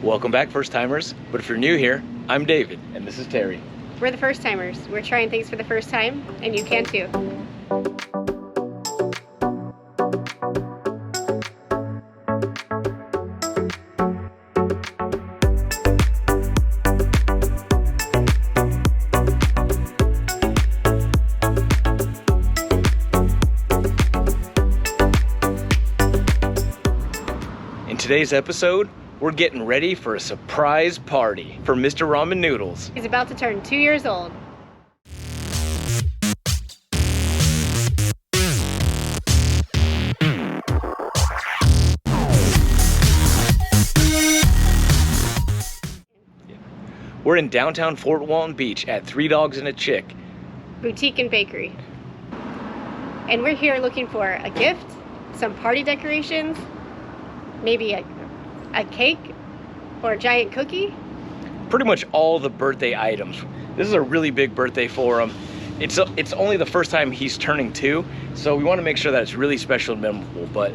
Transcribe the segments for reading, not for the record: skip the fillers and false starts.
Welcome back, first timers. But if you're new here, I'm David, and this is Terry. We're the first timers. We're trying things for the first time, and you can too. In today's episode, we're getting ready for a surprise party for Mr. Ramen Noodles. He's about to turn 2 years old. We're in downtown Fort Walton Beach at 3 Dogs and a Chick Boutique and bakery. And we're here looking for a gift, some party decorations, maybe a cake or a giant cookie. Pretty much all the birthday items. This is a really big birthday for him. It's only the first time he's turning 2, so we want to make sure that it's really special and memorable, but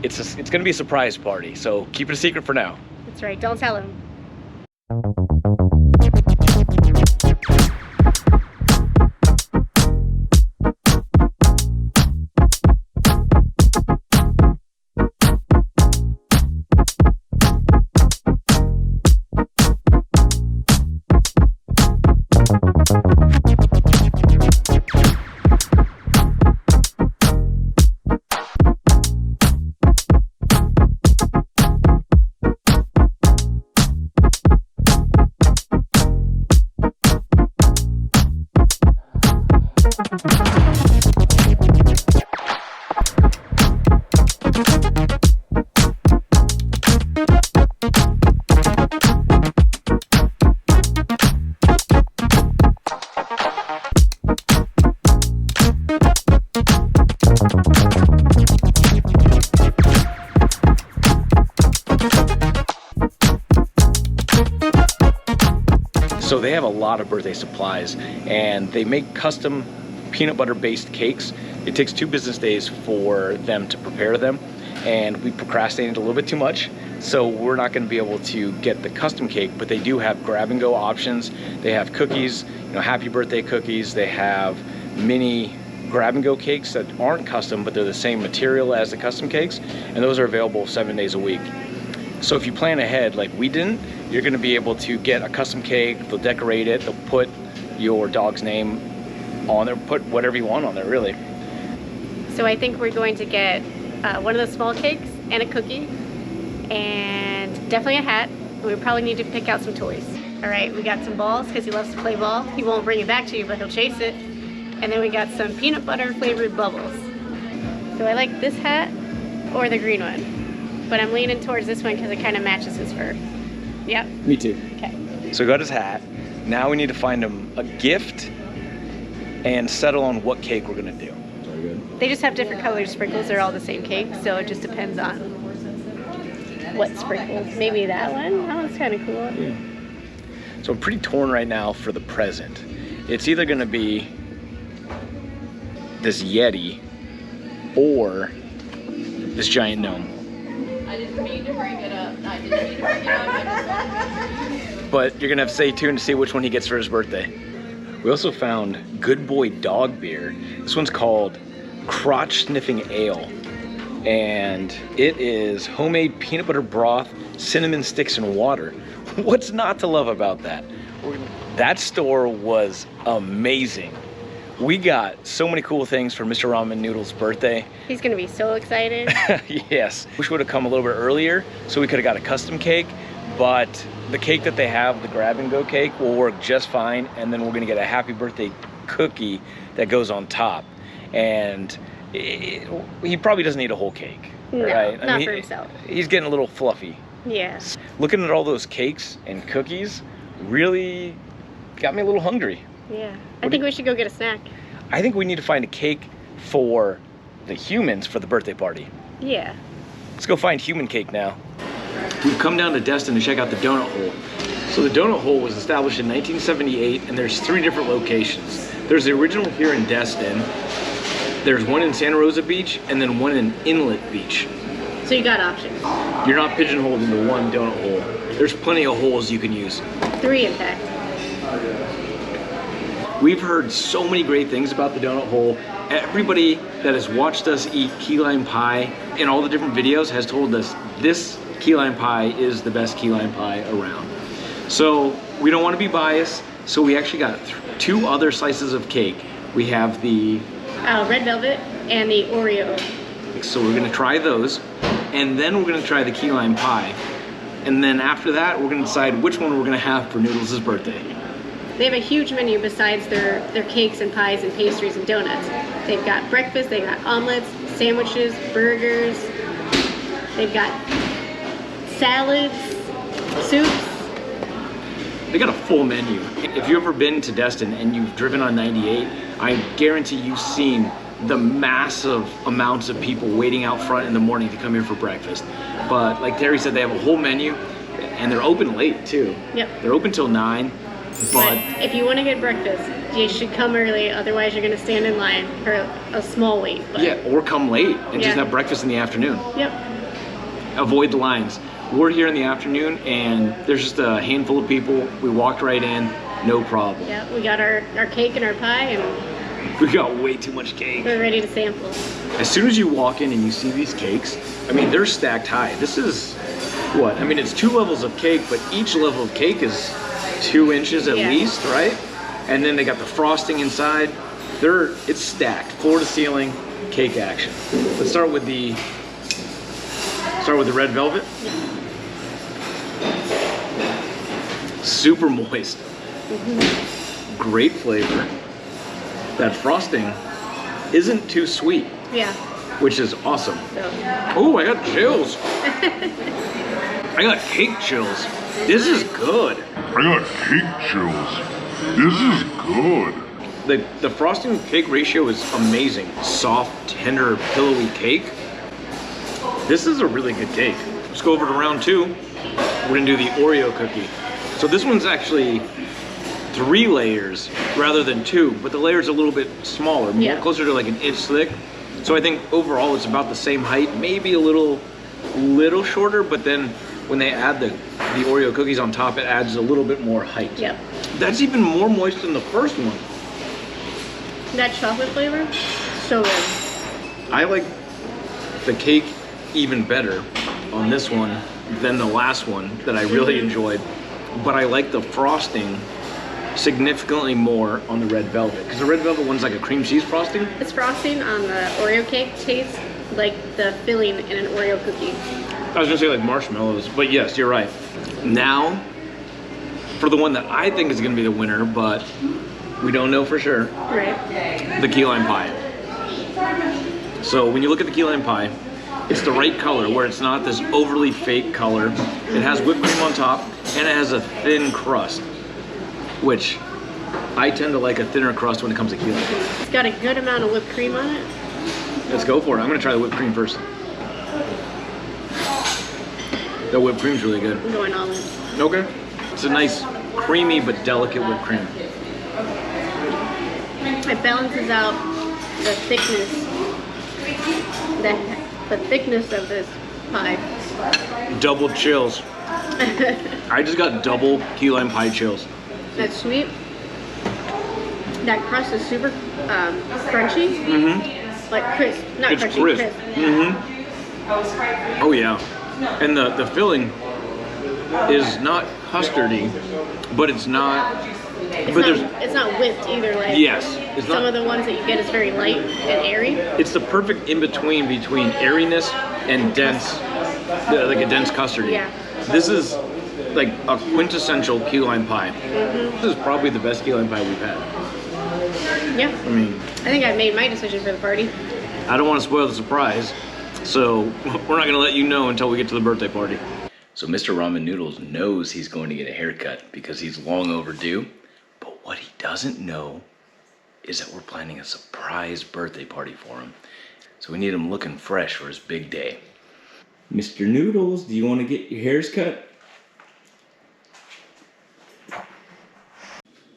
it's going to be a surprise party, so keep it a secret for now. That's right, don't tell him. So they have a lot of birthday supplies, and they make custom peanut butter based cakes. It takes 2 business days for them to prepare them, and we procrastinated a little bit too much, so we're not going to be able to get the custom cake, but they do have grab and go options. They have cookies, happy birthday cookies. They have mini grab and go cakes that aren't custom, but they're the same material as the custom cakes, and those are available 7 days a week. So if you plan ahead like we didn't, you're going to be able to get a custom cake. They'll decorate it. They'll put your dog's name on there, put whatever you want on there, really. So I think we're going to get one of the small cakes and a cookie, and definitely a hat. We probably need to pick out some toys. All right, we got some balls because he loves to play ball. He won't bring it back to you, but he'll chase it. And then we got some peanut butter flavored bubbles. So I like this hat or the green one, but I'm leaning towards this one because it kind of matches his fur. Yep. Me too. Okay. So we got his hat. Now we need to find him a gift and settle on what cake we're gonna do. Very good. They just have different colored sprinkles. They're all the same cake, so it just depends on what sprinkles. Maybe that one. That one's kind of cool. Yeah. So I'm pretty torn right now for the present. It's either gonna be this Yeti or this giant gnome. I didn't mean to bring it up. I didn't mean to bring it up. I just But you're gonna have to stay tuned to see which one he gets for his birthday. We also found Good Boy Dog Beer. This one's called Crotch Sniffing Ale. And it is homemade peanut butter broth, cinnamon sticks, and water. What's not to love about that? That store was amazing. We got so many cool things for Mr. Ramen Noodle's birthday. He's gonna be so excited. Yes. Wish we would have come a little bit earlier so we could have got a custom cake, but the cake that they have, the grab and go cake, will work just fine, and then we're gonna get a happy birthday cookie that goes on top. And he probably doesn't need a whole cake, No, right? not for himself. He's getting a little fluffy. Yeah. Looking at all those cakes and cookies really got me a little hungry. Yeah. I think we should go get a snack. I think we need to find a cake for the humans for the birthday party. Yeah. Let's go find human cake now. We've come down to Destin to check out the donut hole. So the donut hole was established in 1978, and there's 3 different locations. There's the original here in Destin, there's one in Santa Rosa Beach, and then one in Inlet Beach. So you got options. You're not pigeonholed into one donut hole. There's plenty of holes you can use. 3, in fact. We've heard so many great things about the donut hole. Everybody that has watched us eat key lime pie in all the different videos has told us this key lime pie is the best key lime pie around. So we don't want to be biased, so we actually got 2 other slices of cake. We have the red velvet and the Oreo. So we're gonna try those, and then we're gonna try the key lime pie. And then after that, we're gonna decide which one we're gonna have for Noodles' birthday. They have a huge menu besides their cakes and pies and pastries and donuts. They've got breakfast, they've got omelets, sandwiches, burgers. They've got salads, soups. They got a full menu. If you've ever been to Destin and you've driven on 98, I guarantee you've seen the massive amounts of people waiting out front in the morning to come here for breakfast. But like Terry said, they have a whole menu, and they're open late too. Yep. They're open till 9. But if you want to get breakfast, you should come early, otherwise you're going to stand in line for a small wait. But yeah, or come late and just have breakfast in the afternoon. Yep. Avoid the lines. We're here in the afternoon, and there's just a handful of people. We walked right in, no problem. Yeah, we got our cake and our pie, and we got way too much cake. We're ready to sample. As soon as you walk in and you see these cakes, I mean, they're stacked high. This is what? I mean, it's 2 levels of cake, but each level of cake is 2 inches at least, right? And then they got the frosting inside. It's stacked, floor to ceiling, cake action. Let's start with the red velvet. Super moist. Great flavor. That frosting isn't too sweet. Yeah. Which is awesome. Oh, I got chills. I got cake chills. This is good. I got cake chills. This is good. The frosting to cake ratio is amazing. Soft, tender, pillowy cake. This is a really good cake. Let's go over to round 2. We're gonna do the Oreo cookie. So this one's actually 3 layers rather than 2, but the layer's a little bit smaller, more closer to like an inch thick. So I think overall it's about the same height, maybe a little shorter, but then when they add the Oreo cookies on top, it adds a little bit more height. Yep. That's even more moist than the first one. That chocolate flavor, so good. I like the cake even better on this one than the last one that I really enjoyed. But I like the frosting significantly more on the red velvet, because the red velvet one's like a cream cheese frosting. This frosting on the Oreo cake tastes like the filling in an Oreo cookie. I was gonna say like marshmallows, but yes, you're right. Now, for the one that I think is gonna be the winner, but we don't know for sure. Right. The key lime pie. So when you look at the key lime pie, it's the right color, where it's not this overly fake color. It has whipped cream on top, and it has a thin crust, which I tend to like a thinner crust when it comes to key lime pie. It's got a good amount of whipped cream on it. Let's go for it. I'm gonna try the whipped cream first. The whipped cream's really good. I'm going all in. Okay. It's a nice, creamy but delicate whipped cream. It balances out the thickness, the thickness of this pie. Double chills. I just got double key lime pie chills. That's sweet. That crust is super crunchy. Like crisp, not it's crunchy, crisp. Oh yeah. And the filling is not custardy, but it's not. It's not whipped either. Like some of the ones that you get is very light and airy. It's the perfect in between airiness and dense, like a dense custardy. Yeah. This is like a quintessential key lime pie. This is probably the best key lime pie we've had. Yeah. I mean, I think I've made my decision for the party. I don't want to spoil the surprise, so we're not going to let you know until we get to the birthday party. So Mr. Ramen Noodles knows he's going to get a haircut because he's long overdue. But what he doesn't know is that we're planning a surprise birthday party for him. So we need him looking fresh for his big day. Mr. Noodles, do you want to get your hairs cut?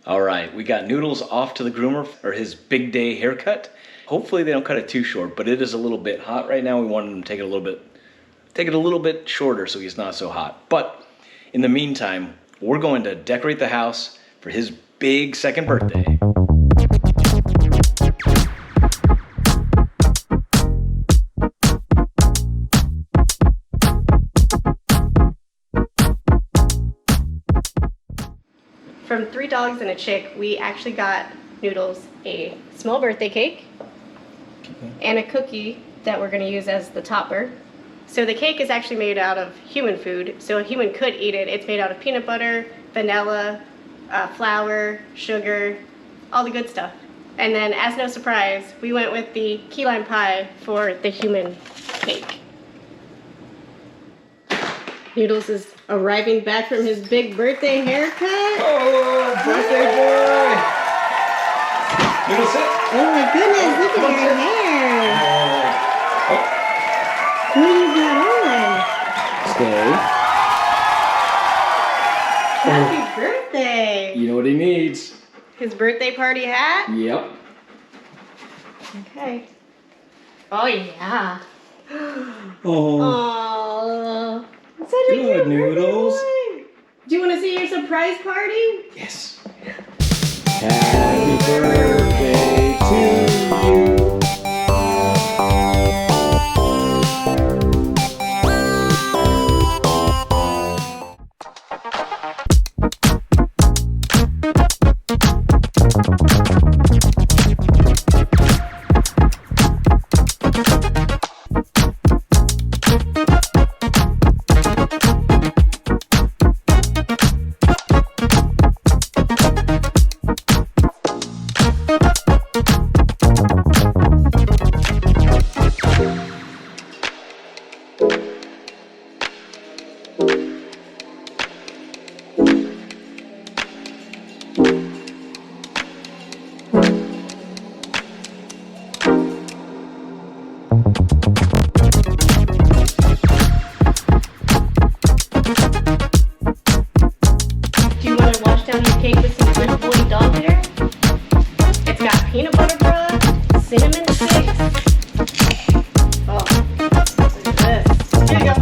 All right, we got Noodles off to the groomer for his big day haircut. Hopefully they don't cut it too short, but it is a little bit hot right now. We wanted him to take it a little bit take it a little bit shorter so he's not so hot. But in the meantime, we're going to decorate the house for his big second birthday. From 3 Dogs and a Chick, we actually got Noodles a small birthday cake and a cookie that we're going to use as the topper. So the cake is actually made out of human food, so a human could eat it. It's made out of peanut butter, vanilla, flour, sugar, all the good stuff. And then, as no surprise, we went with the key lime pie for the human cake. Noodles is arriving back from his big birthday haircut. Oh, birthday boy! Noodles, sit. Oh my goodness, look at your hair. What do you got on? Stay. Happy birthday. You know what he needs. His birthday party hat? Yep. Okay. Oh yeah. Oh. Oh. Such a Good, cute Noodles. birthday boy. Do you want to see your surprise party? Yes. Happy birthday to you. Do you want to wash down your cake with some good boy dog hair? It's got peanut butter crust, cinnamon sticks. Oh, look at this. Here you go.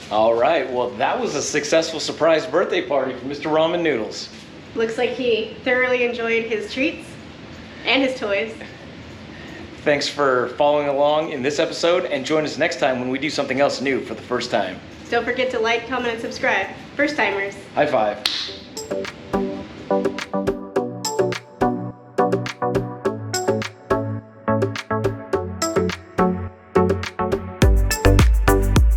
All right, well, that was a successful surprise birthday party for Mr. Ramen Noodles. Looks like he thoroughly enjoyed his treats and his toys. Thanks for following along in this episode, and join us next time when we do something else new for the first time. Don't forget to like, comment, and subscribe. First timers. High five.